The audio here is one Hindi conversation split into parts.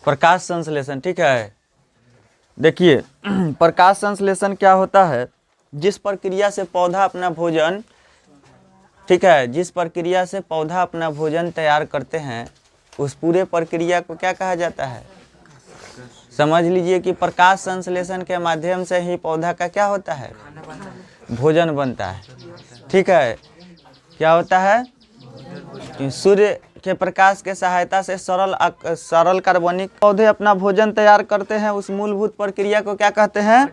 प्रकाश संश्लेषण। ठीक है, देखिए प्रकाश संश्लेषण क्या होता है, जिस प्रक्रिया से पौधा अपना भोजन, ठीक है, जिस प्रक्रिया से पौधा अपना भोजन तैयार करते हैं उस पूरे प्रक्रिया को क्या कहा जाता है। समझ लीजिए कि प्रकाश संश्लेषण के माध्यम से ही पौधा का क्या होता है, भोजन बनता है। ठीक है, क्या होता है कि सूर्य के प्रकाश के सहायता से सरल कार्बनिक पौधे अपना भोजन तैयार करते हैं। उस मूलभूत प्रक्रिया को क्या कहते हैं,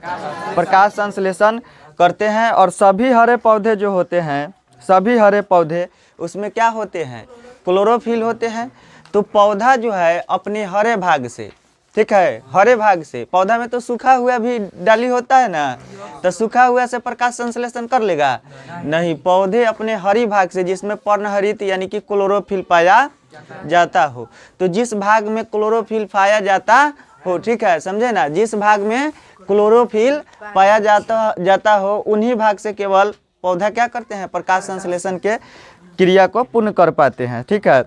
प्रकाश संश्लेषण करते हैं। और सभी हरे पौधे जो होते हैं, सभी हरे पौधे उसमें क्या होते हैं, क्लोरोफिल होते हैं। तो पौधा जो है अपने हरे भाग से, ठीक है, हरे भाग से, पौधा में तो सूखा हुआ भी डाली होता है ना, तो सूखा हुआ से प्रकाश संश्लेषण कर लेगा नहीं। पौधे अपने हरी भाग से, जिसमें पर्णहरित यानी कि क्लोरोफिल पाया जाता हो, तो जिस भाग में क्लोरोफिल पाया जाता हो, ठीक है, समझे ना, जिस भाग में क्लोरोफिल पाया जाता हो उन्हीं भाग से केवल पौधा क्या करते हैं, प्रकाश संश्लेषण के क्रिया को पूर्ण कर पाते हैं। ठीक है,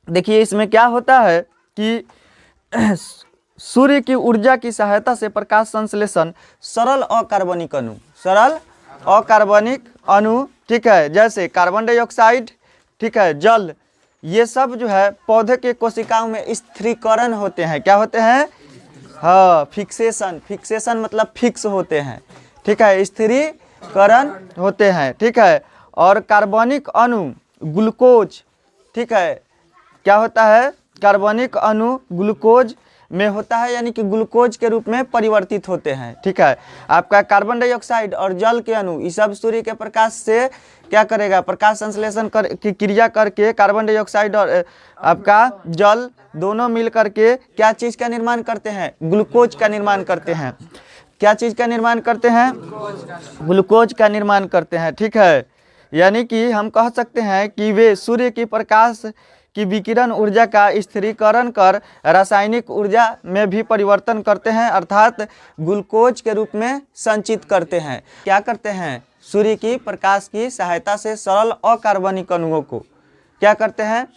देखिए इसमें क्या होता है कि सूर्य की ऊर्जा की सहायता से प्रकाश संश्लेषण सरल अकार्बनिक अणु, ठीक है, जैसे कार्बन डाइऑक्साइड, ठीक है, जल, ये सब जो है पौधे के कोशिकाओं में स्थिरीकरण होते हैं। क्या होते हैं, हाँ, फिक्सेशन मतलब फिक्स होते हैं। ठीक है, स्थिरीकरण होते हैं। ठीक है, और कार्बनिक अणु ग्लूकोज, ठीक है, क्या होता है, कार्बनिक अणु ग्लूकोज में होता है, यानी कि ग्लूकोज के रूप में परिवर्तित होते हैं। ठीक है, आपका कार्बन डाइऑक्साइड और जल के अणु, ये सब सूर्य के प्रकाश से क्या करेगा, प्रकाश संश्लेषण की क्रिया करके कार्बन डाइऑक्साइड और आपका जल दोनों मिल करके क्या चीज़ का निर्माण करते हैं, ग्लूकोज का निर्माण करते हैं। क्या चीज़ का निर्माण करते हैं, ग्लूकोज का निर्माण करते हैं। ठीक है, यानी कि हम कह सकते हैं कि वे सूर्य की प्रकाश की विकिरण ऊर्जा का स्थिरीकरण कर रासायनिक ऊर्जा में भी परिवर्तन करते हैं, अर्थात ग्लूकोज के रूप में संचित करते हैं। क्या करते हैं, सूर्य की प्रकाश की सहायता से सरल अकार्बनिक अणुओं को क्या करते हैं,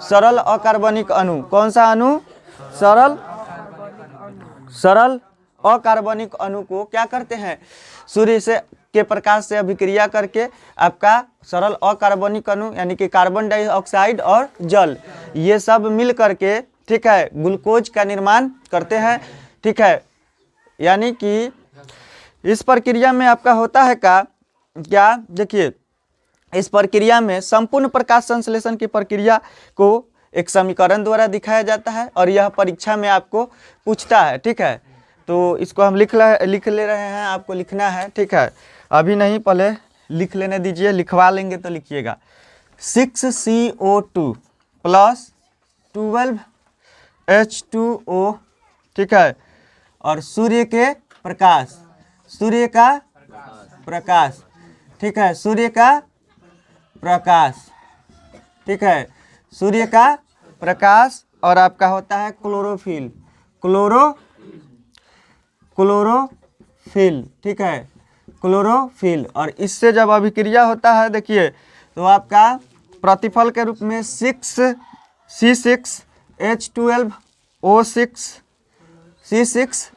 सरल अकार्बनिक अणु, कौन सा अणु, सरल अकार्बनिक अणु को क्या करते हैं, सूर्य से के प्रकाश से अभिक्रिया करके आपका सरल अकार्बनिक अणु यानी कि कार्बन डाइऑक्साइड और जल, ये सब मिल करके, ठीक है, ग्लूकोज का निर्माण करते हैं। ठीक है, यानी कि इस प्रक्रिया में आपका होता है क्या, देखिए इस प्रक्रिया में संपूर्ण प्रकाश संश्लेषण की प्रक्रिया को एक समीकरण द्वारा दिखाया जाता है और यह परीक्षा में आपको पूछता है। ठीक है, तो इसको हम लिख ले रहे हैं, आपको लिखना है। ठीक है, अभी नहीं, पहले लिख लेने दीजिए, लिखवा लेंगे तो लिखिएगा 6CO2 प्लस 12H2O, ठीक है, और सूर्य का प्रकाश, ठीक है, सूर्य का प्रकाश और आपका होता है क्लोरोफिल, ठीक है, क्लोरोफिल। और इससे जब अभिक्रिया होता है, देखिए, तो आपका प्रतिफल के रूप में 6C6H12O6,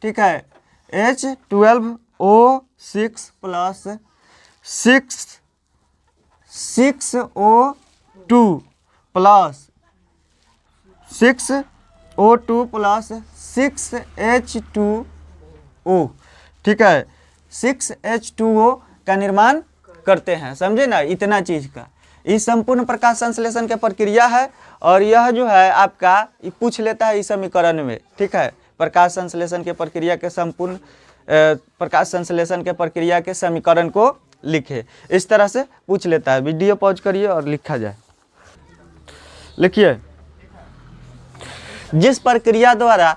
ठीक है, H12O6 plus 6O2 plus 6H2O, ठीक है, 6H2O का निर्माण करते हैं। समझे ना, इतना चीज का इस संपूर्ण प्रकाश संश्लेषण की प्रक्रिया है। और यह जो है आपका पूछ लेता है इस समीकरण में। ठीक है, प्रकाश संश्लेषण के प्रक्रिया के संपूर्ण प्रकाश संश्लेषण के प्रक्रिया के समीकरण को लिखे, इस तरह से पूछ लेता है। वीडियो पॉज करिए और लिखा जाए। लिखिए, जिस प्रक्रिया द्वारा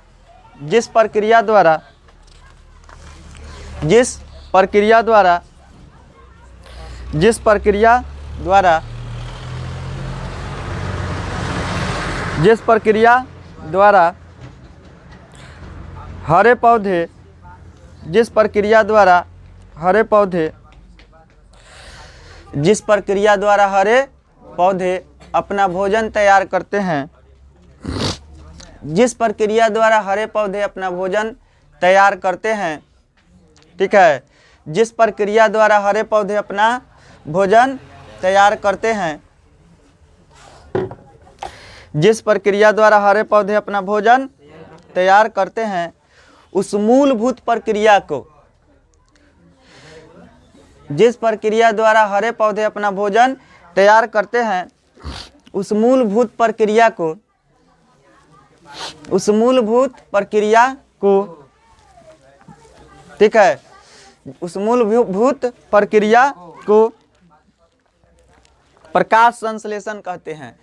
हरे पौधे अपना भोजन तैयार करते हैं, जिस प्रक्रिया द्वारा हरे पौधे अपना भोजन तैयार करते हैं, ठीक है, जिस प्रक्रिया द्वारा हरे पौधे अपना भोजन तैयार करते हैं, जिस प्रक्रिया द्वारा हरे पौधे अपना भोजन तैयार करते हैं, उस मूलभूत प्रक्रिया को, जिस प्रक्रिया द्वारा हरे पौधे अपना भोजन तैयार करते हैं, उस मूलभूत प्रक्रिया को, उस मूलभूत प्रक्रिया को, ठीक है, उस मूलभूत प्रक्रिया को प्रकाश संश्लेषण कहते हैं।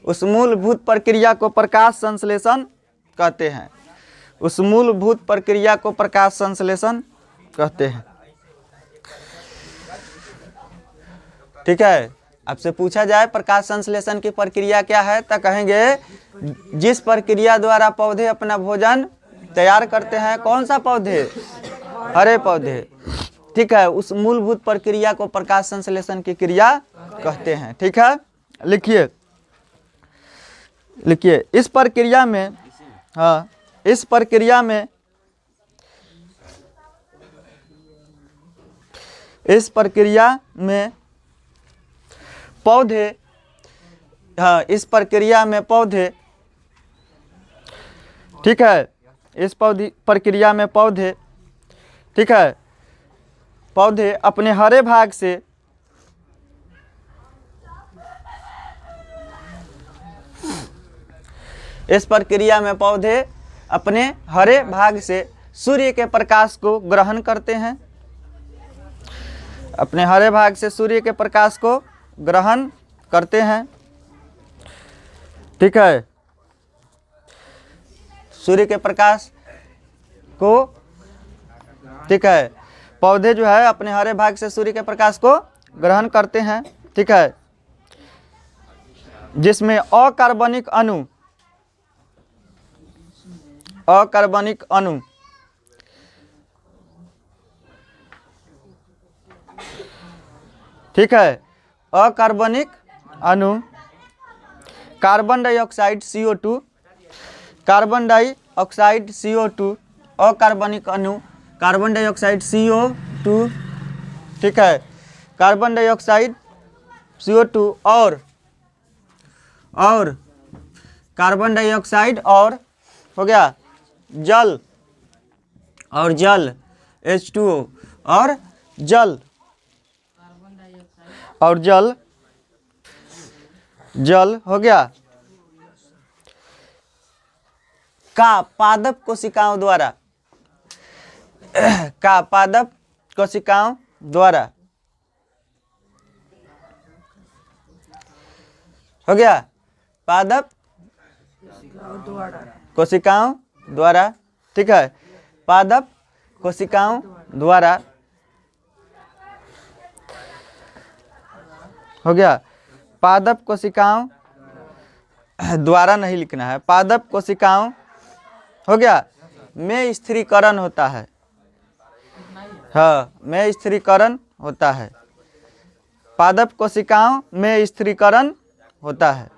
उस मूलभूत प्रक्रिया को प्रकाश संश्लेषण कहते हैं। उस मूलभूत प्रक्रिया को प्रकाश संश्लेषण कहते हैं। ठीक है, आपसे पूछा जाए प्रकाश संश्लेषण की प्रक्रिया क्या है, तो कहेंगे जिस प्रक्रिया द्वारा पौधे अपना भोजन तैयार करते हैं। कौन सा पौधे? हरे पौधे। ठीक है, उस मूलभूत प्रक्रिया को प्रकाश संश्लेषण की क्रिया कहते हैं। ठीक है, लिखिए लिखिए इस प्रक्रिया में, हाँ, इस प्रक्रिया में, इस प्रक्रिया में पौधे, हाँ, इस प्रक्रिया में पौधे, ठीक है, इस प्रक्रिया में पौधे, ठीक है, पौधे अपने हरे भाग से इस प्रक्रिया में पौधे अपने हरे भाग से सूर्य के प्रकाश को ग्रहण करते हैं। अपने हरे भाग से सूर्य के प्रकाश को ग्रहण करते हैं। ठीक है, सूर्य के प्रकाश को, ठीक है, पौधे जो है अपने हरे भाग से सूर्य के प्रकाश को ग्रहण करते हैं। ठीक है, जिसमें अकार्बनिक अणु, अकार्बनिक अणु, ठीक है, अकार्बनिक अणु carbon dioxide CO2, carbon dioxide CO2, अकार्बनिक अणु कार्बन डाइऑक्साइड CO2, ठीक है, कार्बन डाइऑक्साइड CO2 और कार्बन डाइऑक्साइड और हो गया जल, और जल H2O और जल, और जल, जल हो गया का पादप कोशिकाओं द्वारा, का पादप कोशिकाओं द्वारा, हो गया पादप कोशिकाओं द्वारा, ठीक है, पादप कोशिकाओं द्वारा, हो गया पादप कोशिकाओं द्वारा, नहीं लिखना है, पादप कोशिकाओं, हो गया, में स्थिरीकरण होता है। हाँ, में स्थिरीकरण होता है, पादप कोशिकाओं में स्थिरीकरण होता है।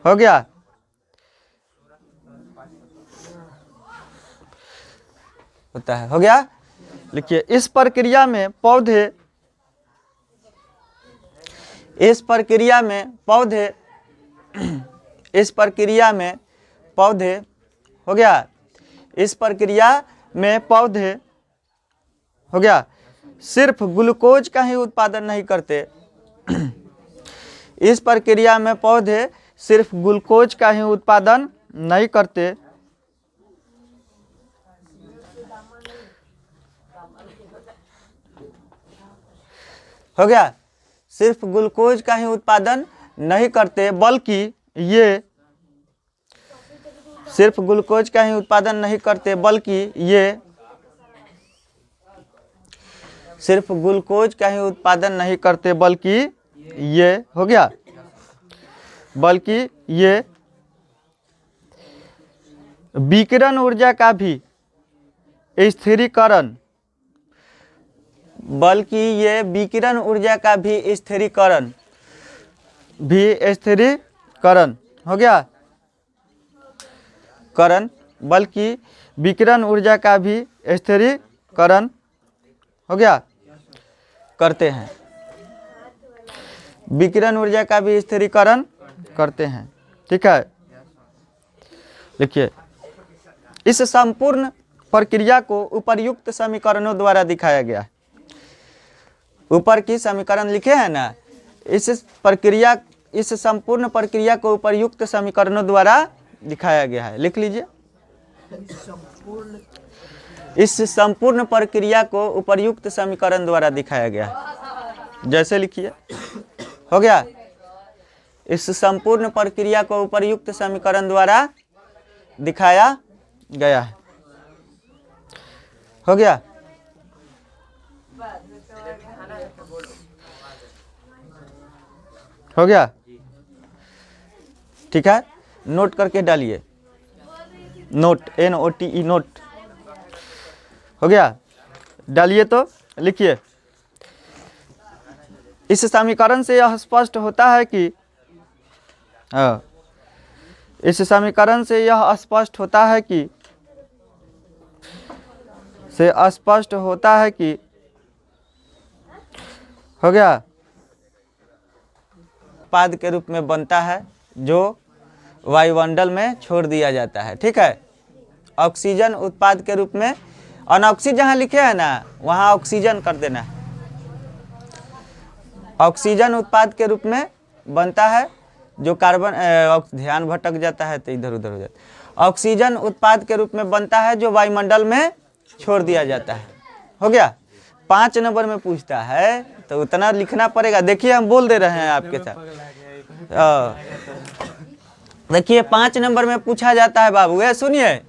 हो गया, होता है, हो गया। लिखिए इस प्रक्रिया में पौधे, इस प्रक्रिया में पौधे, इस प्रक्रिया में पौधे, हो गया, इस प्रक्रिया में पौधे, हो गया, सिर्फ ग्लूकोज का ही उत्पादन नहीं करते। इस प्रक्रिया में पौधे सिर्फ ग्लूकोज का ही उत्पादन नहीं करते, हो गया, सिर्फ ग्लूकोज का ही उत्पादन नहीं करते, बल्कि ये सिर्फ ग्लूकोज का ही उत्पादन नहीं करते, बल्कि ये सिर्फ ग्लूकोज का ही उत्पादन नहीं करते, बल्कि ये, हो गया, बल्कि ये विकिरण ऊर्जा का भी स्थिरीकरण, बल्कि ये विकिरण ऊर्जा का भी स्थिरीकरण, हो गया, करण बल्कि विकिरण ऊर्जा का भी स्थिरीकरण हो गया करते हैं, विकिरण ऊर्जा का भी स्थिरीकरण करते हैं। ठीक है, देखिए इस संपूर्ण प्रक्रिया को उपर्युक्त समीकरणों द्वारा दिखाया गया है। ऊपर की समीकरण लिखे हैं ना, इस संपूर्ण प्रक्रिया को उपर्युक्त समीकरणों द्वारा दिखाया गया है। लिख लीजिए, इस संपूर्ण प्रक्रिया को उपर्युक्त समीकरण द्वारा दिखाया गया है। जैसे लिखिए, हो गया, इस संपूर्ण प्रक्रिया को उपर्युक्त समीकरण द्वारा दिखाया गया है। हो गया, हो गया, ठीक है, नोट करके डालिए, नोट NOTE नोट, हो गया, डालिए। तो लिखिए, इस समीकरण से यह स्पष्ट होता है कि इस समीकरण से यह स्पष्ट होता है कि हो गया, उत्पाद के रूप में बनता है जो वायुमंडल में छोड़ दिया जाता है। ठीक है, ऑक्सीजन उत्पाद के रूप में, अनऑक्सीजन जहाँ लिखे हैं ना वहाँ ऑक्सीजन कर देना है। ऑक्सीजन उत्पाद के रूप में बनता है जो कार्बन, ध्यान भटक जाता है तो इधर उधर हो जाता है। ऑक्सीजन उत्पाद के रूप में बनता है जो वायुमंडल में छोड़ दिया जाता है। हो गया, 5 नंबर में पूछता है तो उतना लिखना पड़ेगा। देखिए हम बोल दे रहे हैं आपके साथ। देखिए 5 नंबर में पूछा जाता है बाबू, ये सुनिए,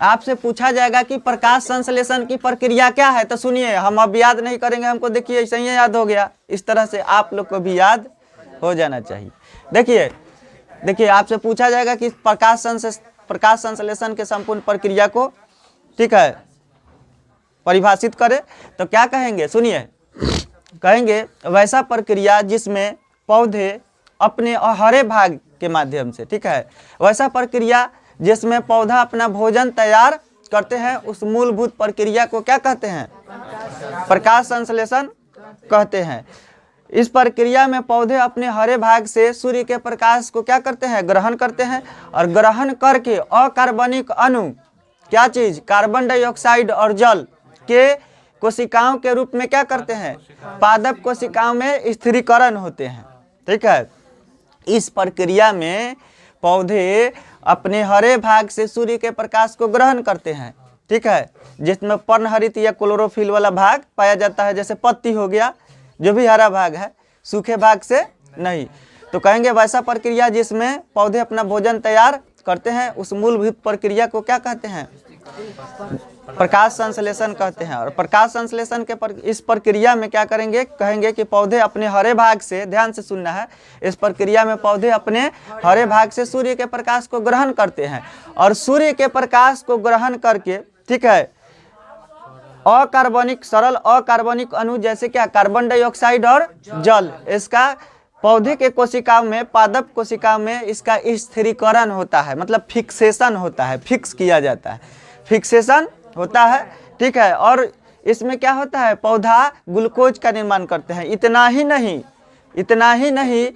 आपसे पूछा जाएगा कि प्रकाश संश्लेषण की प्रक्रिया क्या है। तो सुनिए, हम अब याद नहीं करेंगे, हमको देखिए ऐसे ही याद हो गया। इस तरह से आप लोग को भी याद हो जाना चाहिए। देखिए आपसे पूछा जाएगा कि प्रकाश संश्लेषण के संपूर्ण प्रक्रिया को, ठीक है, परिभाषित करें तो क्या कहेंगे, सुनिए, कहेंगे वैसा प्रक्रिया जिसमें पौधे अपने हरे भाग के माध्यम से, ठीक है, वैसा प्रक्रिया जिसमें पौधा अपना भोजन तैयार करते हैं, उस मूलभूत प्रक्रिया को क्या कहते हैं, प्रकाश संश्लेषण कहते हैं। इस प्रक्रिया में पौधे अपने हरे भाग से सूर्य के प्रकाश को क्या करते हैं, ग्रहण करते हैं, और ग्रहण करके अकार्बनिक अणु, क्या चीज, कार्बन डाइऑक्साइड और जल के कोशिकाओं के रूप में क्या करते हैं, पादप कोशिकाओं में स्थिरीकरण होते हैं। ठीक है, इस प्रक्रिया में पौधे अपने हरे भाग से सूर्य के प्रकाश को ग्रहण करते हैं। ठीक है, जिसमें पर्णहरित या क्लोरोफिल वाला भाग पाया जाता है, जैसे पत्ती हो गया, जो भी हरा भाग है, सूखे भाग से नहीं। तो कहेंगे वैसा प्रक्रिया जिसमें पौधे अपना भोजन तैयार करते हैं, उस मूलभूत प्रक्रिया को क्या कहते हैं, प्रकाश संश्लेषण कहते हैं। और प्रकाश संश्लेषण के इस प्रक्रिया में क्या करेंगे, कहेंगे कि पौधे अपने हरे भाग से, ध्यान से सुनना है, इस प्रक्रिया में पौधे अपने हरे भाग से सूर्य के प्रकाश को ग्रहण करते हैं, और सूर्य के प्रकाश को ग्रहण करके, ठीक है, अकार्बनिक, सरल अकार्बनिक अणु जैसे क्या, कार्बन डाइऑक्साइड और जल, इसका पौधे के कोशिकाओं में, पादप कोशिकाओं में इसका स्थिरीकरण होता है, मतलब फिक्सेशन होता है, फिक्स किया जाता है, फिक्सेशन होता है। ठीक है, और इसमें क्या होता है, पौधा ग्लूकोज का निर्माण करते हैं। इतना ही नहीं,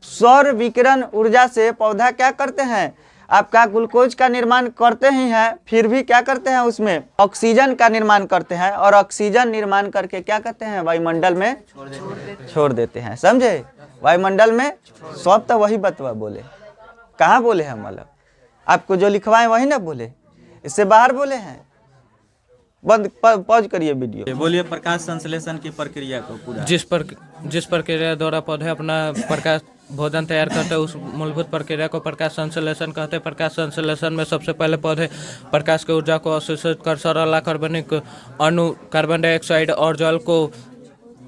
सौर विकिरण ऊर्जा से पौधा क्या करते हैं, आपका ग्लूकोज का निर्माण करते ही हैं, फिर भी क्या करते हैं, उसमें ऑक्सीजन का निर्माण करते हैं, और ऑक्सीजन निर्माण करके क्या करते हैं, वायुमंडल में छोड़ देते हैं। समझे, वायुमंडल में, सब तो वही बतवा बोले, कहाँ बोले हम, मतलब आपको जो लिखवाए वही ना बोले, इससे बाहर बोले हैं। बंद, पॉज करिए वीडियो, बोलिए प्रकाश संश्लेषण की प्रक्रिया को पूरा। जिस प्रक्रिया द्वारा पौधे अपना प्रकाश भोजन तैयार करते हैं, उस मूलभूत प्रक्रिया को प्रकाश संश्लेषण कहते हैं। प्रकाश संश्लेषण में सबसे पहले पौधे प्रकाश की ऊर्जा को अवशोषित कर सरल अकार्बनिक अणु कार्बन डाइऑक्साइड और जल को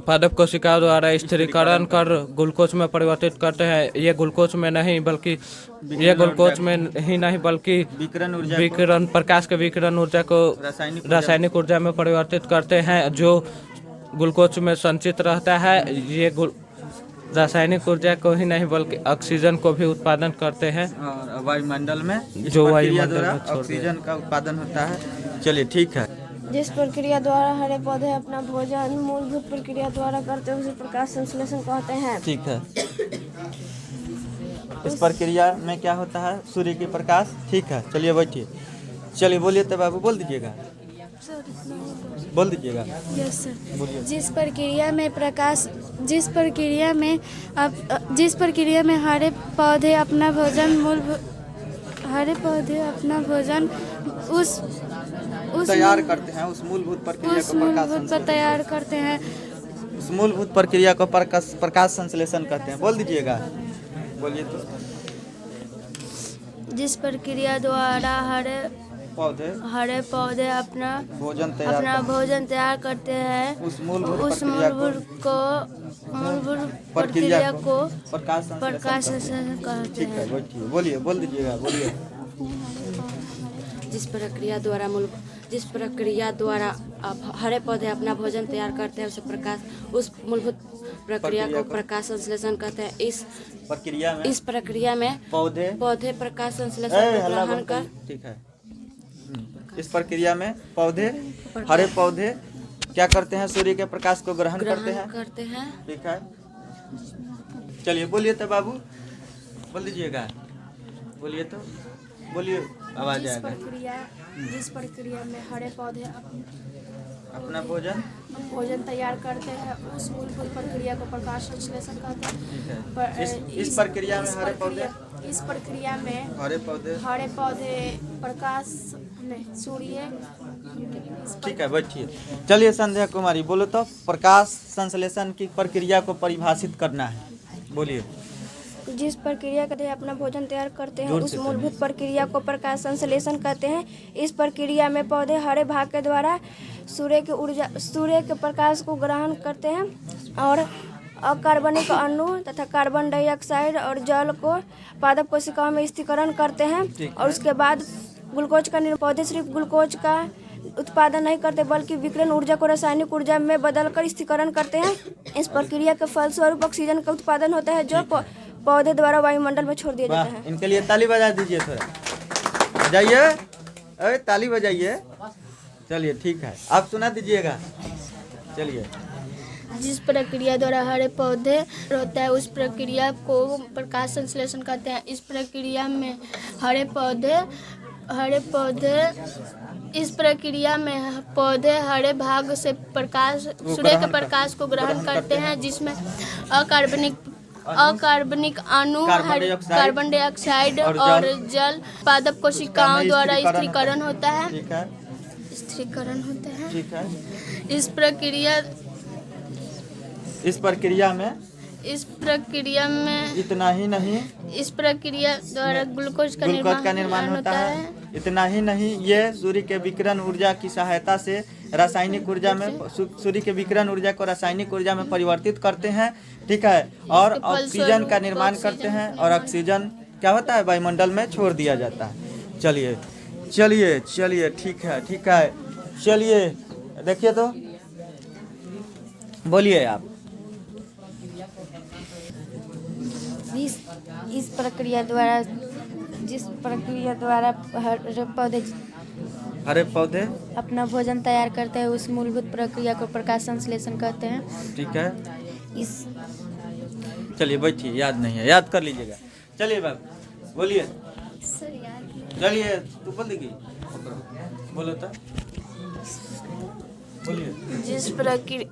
पादप कोशिकाओं द्वारा स्थिरीकरण कर ग्लूकोज में परिवर्तित करते हैं। ये ग्लूकोज में ही नहीं बल्कि विकिरण, प्रकाश के विकिरण ऊर्जा को रासायनिक ऊर्जा में परिवर्तित करते हैं, जो ग्लूकोज में संचित रहता है। रासायनिक ऊर्जा को ही नहीं बल्कि ऑक्सीजन को भी उत्पादन करते हैं और वायुमंडल में इस जो प्रक्रिया वायुमंडल द्वारा में छोड़ दिया। ऑक्सीजन का उत्पादन होता है। चलिए ठीक है। जिस प्रक्रिया द्वारा हरे पौधे अपना भोजन मूलभूत प्रक्रिया द्वारा करते हैं उसे प्रकाश संश्लेषण कहते हैं। ठीक है। इस प्रक्रिया में क्या होता है? सूर्य की प्रकाश। ठीक है, चलिए बैठिए। चलिए बोलिए तो बाबू, बोल दीजिएगा, बोल दीजिएगा। Yes sir. बोलिए। जिस प्रक्रिया में हरे पौधे अपना भोजन उस तैयार करते हैं, उस मूलभूत प्रक्रिया को प्रकाश मूलभूत तैयार करते हैं। उस मूलभूत प्रक्रिया को प्रकाश संश्लेषण कहते हैं। बोल दीजिएगा, बोलिए तो। जिस प्रक्रिया द्वारा हरे पौधे अपना भोजन तैयार करते हैं उस मूलभूत प्रक्रिया को प्रकाश प्रकाश संश्लेषण संश्लेषण कहते ठीक है, हैं। बैठिए। बोलिए, बोल दीजिएगा, बोलिए। जिस प्रक्रिया द्वारा हरे पौधे अपना भोजन तैयार करते हैं उस मूलभूत प्रक्रिया को प्रकाश संश्लेषण कहते हैं। इस प्रक्रिया में पौधे प्रकाश संश्लेषण को ग्रहण कर ठीक है। इस प्रक्रिया में हरे पौधे क्या करते हैं? सूर्य के प्रकाश को ग्रहण करते हैं। ठीक है, चलिए बोलिए तो बाबू, बोल दीजिएगा, बोलिए तो, बोलिए, आवाज आएगा। जिस प्रक्रिया में हरे पौधे अपना भोजन तैयार करते हैं उस मूलभूत प्रक्रिया को प्रकाश संश्लेषण कहते हैं। ठीक है। इस प्रक्रिया में हरे पौधे प्रकाश नहीं, सूर्य। ठीक है, बैठिए। चलिए संध्या कुमारी, बोलो तो। प्रकाश संश्लेषण की प्रक्रिया को परिभाषित करना है, बोलिए। जिस प्रक्रिया के द्वारा अपना भोजन तैयार करते हैं उस मूलभूत प्रक्रिया को प्रकाश संश्लेषण कहते हैं। इस प्रक्रिया में पौधे हरे भाग के द्वारा सूर्य के प्रकाश को ग्रहण करते हैं और अकार्बनिक अणु तथा कार्बन डाइऑक्साइड और जल को पादप कोशिकाओं में स्थिरीकरण करते हैं और उसके बाद ग्लूकोज का पौधे सिर्फ ग्लूकोज का उत्पादन नहीं करते बल्कि विकिरण ऊर्जा को रासायनिक ऊर्जा में बदलकर स्थिरीकरण करते हैं। इस प्रक्रिया के फलस्वरूप ऑक्सीजन का उत्पादन होता है जो पौधे द्वारा वायुमंडल में छोड़ दिया जाता है। इनके लिए ताली बजा दीजिए, थोड़ा बजाइए, अरे ताली बजाइए। चलिए ठीक है, आप सुना दीजिएगा। चलिए। जिस प्रक्रिया द्वारा हरे पौधे होता है उस प्रक्रिया को प्रकाश संश्लेषण कहते हैं। इस प्रक्रिया में हरे पौधे हरे भाग से सूर्य के प्रकाश को ग्रहण करते हैं जिसमें अकार्बनिक अणु कार्बन डाइऑक्साइड और जल पादप कोशिकाओं द्वारा स्थिरीकरण होता है। ठीक है। इस प्रक्रिया में इतना ही नहीं, इस प्रक्रिया द्वारा ग्लूकोज का निर्माण होता है। इतना ही नहीं, ये सूर्य के विकिरण ऊर्जा की सहायता से रासायनिक ऊर्जा में सूर्य के विकिरण ऊर्जा को रासायनिक ऊर्जा में परिवर्तित करते हैं। ठीक है, और ऑक्सीजन का निर्माण करते हैं और ऑक्सीजन क्या होता है? वायुमंडल में छोड़ दिया जाता है। चलिए, ठीक है। चलिए देखिए तो, बोलिए आप। जिस प्रक्रिया द्वारा हरे पौधे अपना भोजन तैयार करते हैं उस मूलभूत प्रक्रिया को प्रकाश संश्लेषण कहते हैं। ठीक है। चलिए बैठिए, याद नहीं है, याद कर लीजिएगा। चलिए बाबू, बोलिए। चलिए तू बोल देगी, बोलो तो, बोलिए।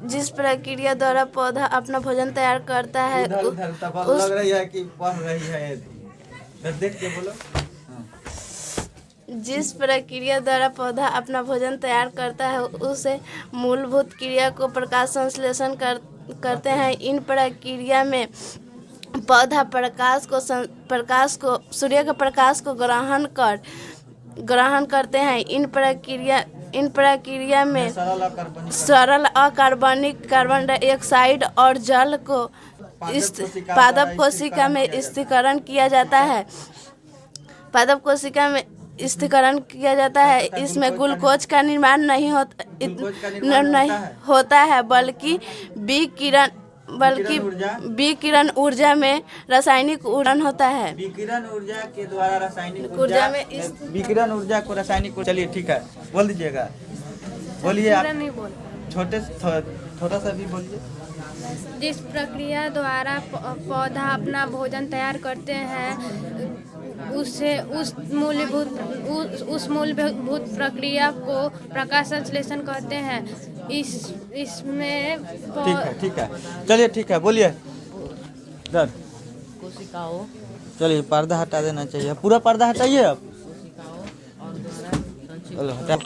जिस प्रक्रिया द्वारा पौधा अपना भोजन तैयार करता है लग रही है कि पढ़ रही है, देख के बोलो। जिस प्रक्रिया द्वारा पौधा अपना भोजन तैयार करता है उसे मूलभूत क्रिया को प्रकाश संश्लेषण करते हैं। इन प्रक्रिया में पौधा सूर्य के प्रकाश को ग्रहण करते हैं। इन प्रक्रिया में सरल अकार्बनिक कार्बन डाइऑक्साइड और जल को पादप कोशिका में स्थिरीकरण किया जाता है। इसमें ग्लूकोज का निर्माण नहीं होता है बल्कि बल्कि विकिरण ऊर्जा में रासायनिक उड़न होता है। विकिरण ऊर्जा के द्वारा रासायनिक ऊर्जा में इस विकिरण ऊर्जा को रासायनिक चलिए ठीक है, बोल दीजिएगा, बोलिए आप छोटे थोड़ा सा भी बोलिए। जिस प्रक्रिया द्वारा पौधा अपना भोजन तैयार करते हैं उसे उस मूलभूत प्रक्रिया को प्रकाश संश्लेषण कहते हैं। इसमें ठीक है चलिए ठीक है, बोलिए इधर। कोशिकाओं चलिए पर्दा हटा देना चाहिए, पूरा पर्दा हटाइए आप। चलो हटा,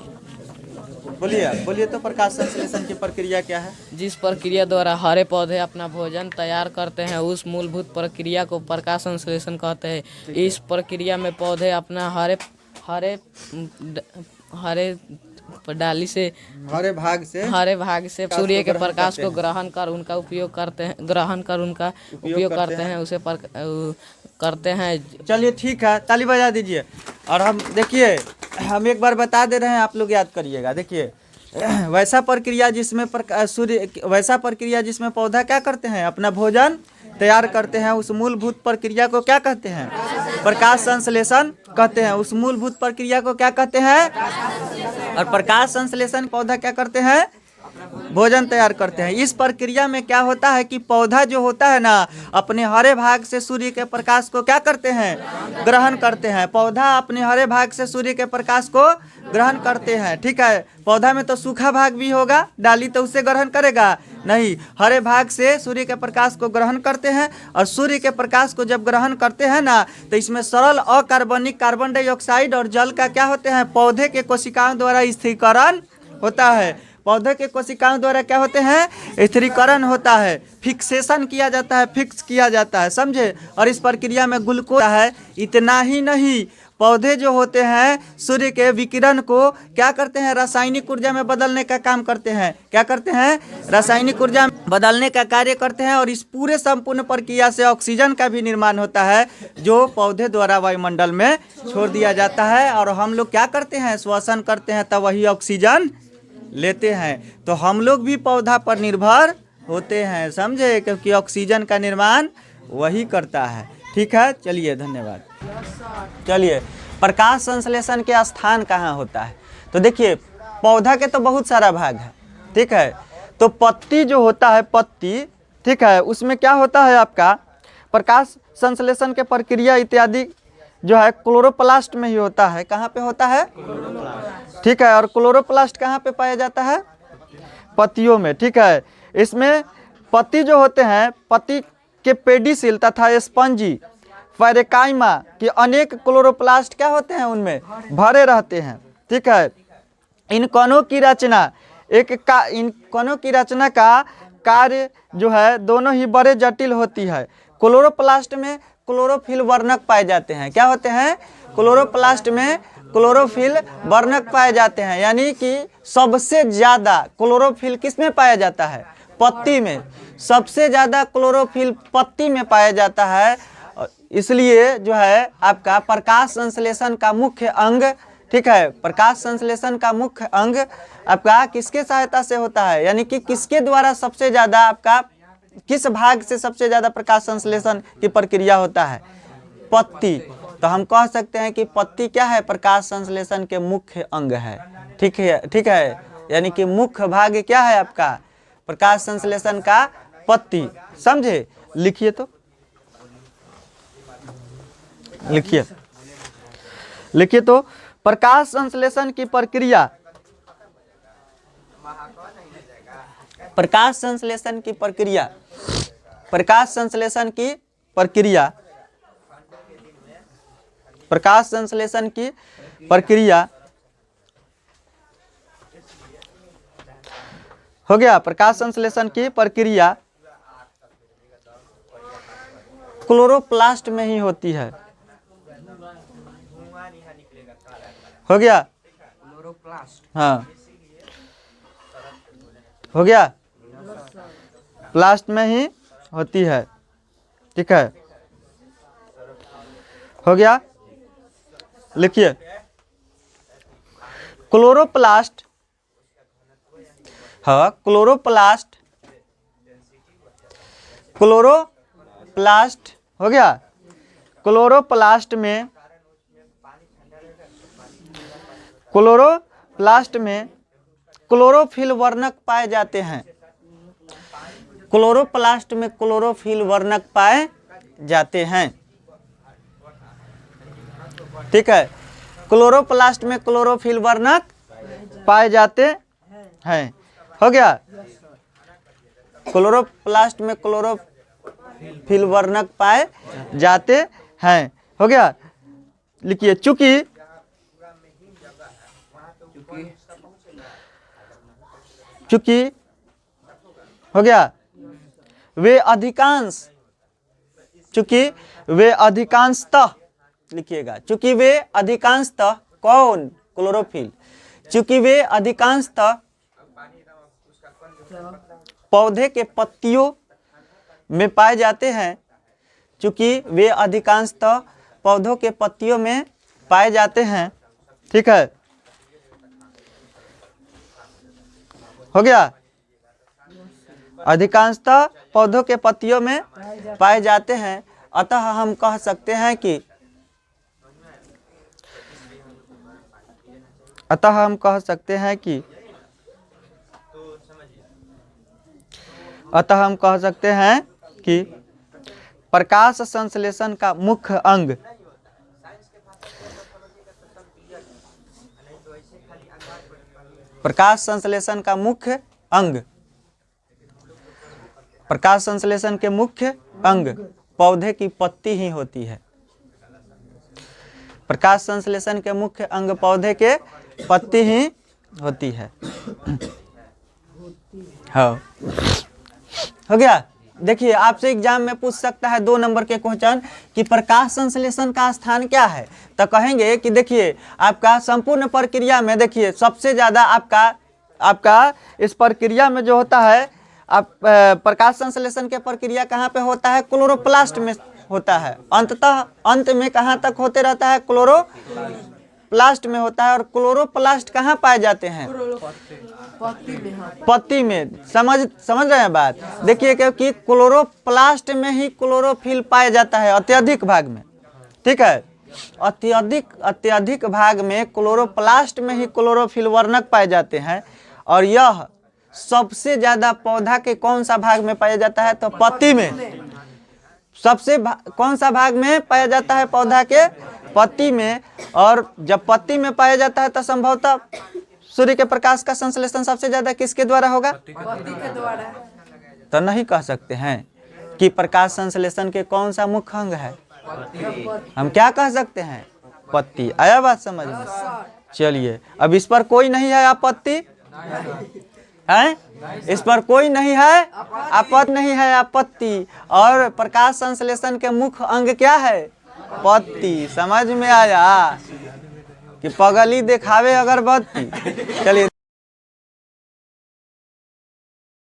बोलिए तो प्रकाश संश्लेषण की प्रक्रिया क्या है? जिस प्रक्रिया द्वारा हरे पौधे अपना भोजन तैयार करते हैं उस मूलभूत प्रक्रिया को प्रकाश संश्लेषण कहते हैं। इस प्रक्रिया में पौधे अपना हरे डाली से हरे भाग से सूर्य के प्रकाश को ग्रहण कर उनका उपयोग करते हैं उसे करते हैं। चलिए ठीक है, ताली बजा दीजिए। और हम देखिए, हम एक बार बता दे रहे हैं, आप लोग याद करिएगा। देखिए वैसा प्रक्रिया जिसमें पौधा क्या करते हैं, अपना भोजन तैयार करते हैं, उस मूलभूत प्रक्रिया को क्या कहते हैं? प्रकाश संश्लेषण कहते हैं। उस मूलभूत प्रक्रिया को क्या कहते हैं? और प्रकाश संश्लेषण पौधा क्या करते हैं? भोजन तैयार करते हैं। इस प्रक्रिया में क्या होता है कि पौधा जो होता है ना, अपने हरे भाग से सूर्य के प्रकाश को क्या करते हैं? ग्रहण करते हैं। पौधा अपने हरे भाग से सूर्य के प्रकाश को ग्रहण करते हैं। ठीक है, पौधा में तो सूखा भाग भी होगा, डाली तो उसे ग्रहण करेगा नहीं। हरे भाग से सूर्य के प्रकाश को ग्रहण करते हैं, और सूर्य के प्रकाश को जब ग्रहण करते हैं ना, तो इसमें सरल अकार्बनिक कार्बन डाइऑक्साइड और जल का क्या होते हैं? पौधे के कोशिकाओं द्वारा स्थिरीकरण होता है। पौधे के कोशिकाओं द्वारा क्या होते हैं? स्थिरीकरण होता है, फिक्सेशन किया जाता है, फिक्स किया जाता है, समझे। और इस प्रक्रिया में ग्लूकोज है। इतना ही नहीं, पौधे जो होते हैं सूर्य के विकिरण को क्या करते हैं? रासायनिक ऊर्जा में बदलने का काम करते हैं। क्या करते हैं? रासायनिक ऊर्जा में बदलने का कार्य करते हैं। और इस पूरे संपूर्ण प्रक्रिया से ऑक्सीजन का भी निर्माण होता है, जो पौधे द्वारा वायुमंडल में छोड़ दिया जाता है। और हम लोग क्या करते हैं? श्वसन करते हैं, तब वही ऑक्सीजन लेते हैं। तो हम लोग भी पौधा पर निर्भर होते हैं, समझे, क्योंकि ऑक्सीजन का निर्माण वही करता है। ठीक है, चलिए धन्यवाद। चलिए, प्रकाश संश्लेषण के स्थान कहाँ होता है? तो देखिए, पौधा के तो बहुत सारा भाग है, ठीक है। तो पत्ती जो होता है, पत्ती, ठीक है, उसमें क्या होता है आपका? प्रकाश संश्लेषण के प्रक्रिया इत्यादि जो है क्लोरोप्लास्ट में ही होता है। कहाँ पे होता है? ठीक है। और क्लोरोप्लास्ट कहाँ पे पाया जाता है? पत्तियों में। ठीक है, इसमें पत्ती जो होते हैं, पत्ती के पेडिसिल तथा स्पंजी पैरेकाइमा के अनेक क्लोरोप्लास्ट क्या होते हैं? उनमें भरे रहते हैं। ठीक है, इन कणों की रचना का कार्य जो है दोनों ही बड़े जटिल होती है। क्लोरोप्लास्ट में क्लोरोफिल वर्णक पाए जाते हैं। क्या होते हैं? क्लोरोप्लास्ट में क्लोरोफिल वर्णक पाए जाते हैं। यानी कि सबसे ज़्यादा क्लोरोफिल किस में पाया जाता है? पत्ती में। सबसे ज़्यादा क्लोरोफिल पत्ती में पाया जाता है। इसलिए जो है आपका प्रकाश संश्लेषण का मुख्य अंग, ठीक है, प्रकाश संश्लेषण का मुख्य अंग आपका किसके सहायता से होता है? यानी कि किसके द्वारा सबसे ज़्यादा आपका, किस भाग से सबसे ज़्यादा प्रकाश संश्लेषण की प्रक्रिया होता है? पत्ती। तो हम कह सकते हैं कि पत्ती क्या है? प्रकाश संश्लेषण के मुख्य अंग है। ठीक है, यानी कि मुख्य भाग क्या है आपका? प्रकाश संश्लेषण का पत्ती, समझे। लिखिए तो, लिखिए तो, प्रकाश संश्लेषण की प्रक्रिया, प्रकाश संश्लेषण की प्रक्रिया, प्रकाश संश्लेषण की प्रक्रिया, प्रकाश संश्लेषण की प्रक्रिया हो गया। प्रकाश संश्लेषण की प्रक्रिया क्लोरोप्लास्ट में ही होती है। हो गया? हाँ, हो गया, प्लास्ट में ही होती है। ठीक है, हो गया। लिखिए, क्लोरोप्लास्ट, हाँ, क्लोरोप्लास्ट क्लोरोप्लास्ट हो गया। क्लोरोप्लास्ट में क्लोरोफिल वर्णक पाए जाते हैं। क्लोरोप्लास्ट में क्लोरोफिल वर्णक पाए जाते हैं। ठीक है, क्लोरोप्लास्ट में क्लोरोफिल वर्णक पाए जाते हैं। हो गया, क्लोरोप्लास्ट में क्लोरोफिल वर्णक पाए जाते हैं। हो गया, लिखिए चूंकि हो गया वे अधिकांशतः लिखिएगा, चूंकि वे अधिकांशतः कौन? क्लोरोफिल। चूंकि वे अधिकांशतः पौधे के पत्तियों में पाए जाते हैं। चूंकि वे अधिकांशतः पौधों के पत्तियों में पाए जाते हैं। ठीक है, हो गया, अधिकांशतः पौधों के पत्तियों में पाए जाते हैं। अतः हम कह सकते हैं कि प्रकाश संश्लेषण का मुख्य अंग प्रकाश संश्लेषण के मुख्य अंग पौधे की पत्ती ही होती है। प्रकाश संश्लेषण के मुख्य अंग पौधे के पत्ती ही होती है। हाँ, हो गया। देखिए, आपसे एग्जाम में पूछ सकता है 2 नंबर के क्वेश्चन कि प्रकाश संश्लेषण का स्थान क्या है। तो कहेंगे कि देखिए आपका संपूर्ण प्रक्रिया में देखिए सबसे ज़्यादा आपका इस प्रक्रिया में जो होता है, आप प्रकाश संश्लेषण के प्रक्रिया कहाँ पे होता है? क्लोरोप्लास्ट में होता है। अंत में कहाँ तक होते रहता है? क्लोरोप्लास्ट में होता है। और क्लोरोप्लास्ट कहाँ पाए जाते हैं? पत्ती में। समझ रहे हैं बात? देखिए, क्योंकि क्लोरोप्लास्ट में ही क्लोरोफिल पाया जाता है अत्यधिक भाग में। ठीक है, अत्यधिक भाग में क्लोरोप्लास्ट में ही क्लोरोफिल वर्णक पाए जाते हैं। और यह सबसे ज्यादा पौधा के कौन सा भाग में पाया जाता है? तो पत्ती में। कौन सा भाग में पाया जाता है? पौधा के पत्ती में। और जब पत्ती में पाया जाता है तो संभवतः सूर्य के प्रकाश का संश्लेषण सबसे ज्यादा किसके द्वारा होगा? पत्ती के द्वारा। तो नहीं कह सकते हैं कि प्रकाश संश्लेषण के कौन सा मुख्य अंग है? हम क्या कह सकते हैं? पत्ती। आया बात समझ में? चलिए, अब इस पर कोई नहीं है आपत्ति है? इस पर कोई नहीं है आपत्ति। और प्रकाश संश्लेषण के मुख्य अंग क्या है? पत्ती। समझ में आया कि पगली दिखावे अगरबत्ती। चलिए।